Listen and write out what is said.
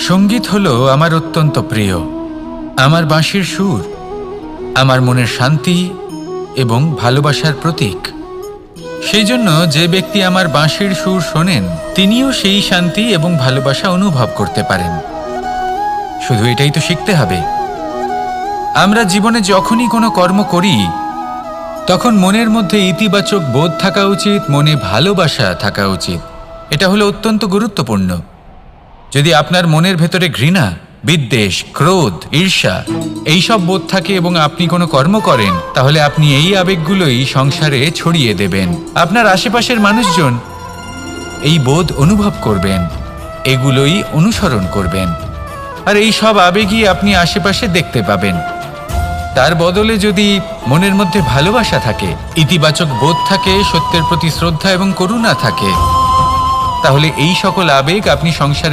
সঙ্গীত হলো আমার অত্যন্ত প্রিয়। আমার বাঁশির সুর আমার মনের শান্তি এবং ভালোবাসার প্রতীক। সেই জন্য যে ব্যক্তি আমার বাঁশির সুর শোনেন তিনিও সেই শান্তি এবং ভালোবাসা অনুভব করতে পারেন। শুধু এটাই তো শিখতে হবে। আমরা জীবনে যখনই কোনো কর্ম করি তখন মনের মধ্যে ইতিবাচক বোধ থাকা উচিত, মনে ভালোবাসা থাকা উচিত। এটা হলো অত্যন্ত গুরুত্বপূর্ণ। যদি আপনার মনের ভেতরে ঘৃণা, বিদ্বেষ, ক্রোধ, ঈর্ষা এইসব বোধ থাকে এবং আপনি কোনো কর্ম করেন, তাহলে আপনি এই আবেগগুলোই সংসারে ছড়িয়ে দেবেন। আপনার আশেপাশের মানুষজন এই বোধ অনুভব করবেন, এগুলোই অনুসরণ করবেন, আর এই সব আবেগই আপনি আশেপাশে দেখতে পাবেন। তার বদলে যদি মনের মধ্যে ভালোবাসা থাকে, ইতিবাচক বোধ থাকে, সত্যের প্রতি শ্রদ্ধা এবং করুণা থাকে, তাহলে এই সকল আবেগ আপনি সংসারে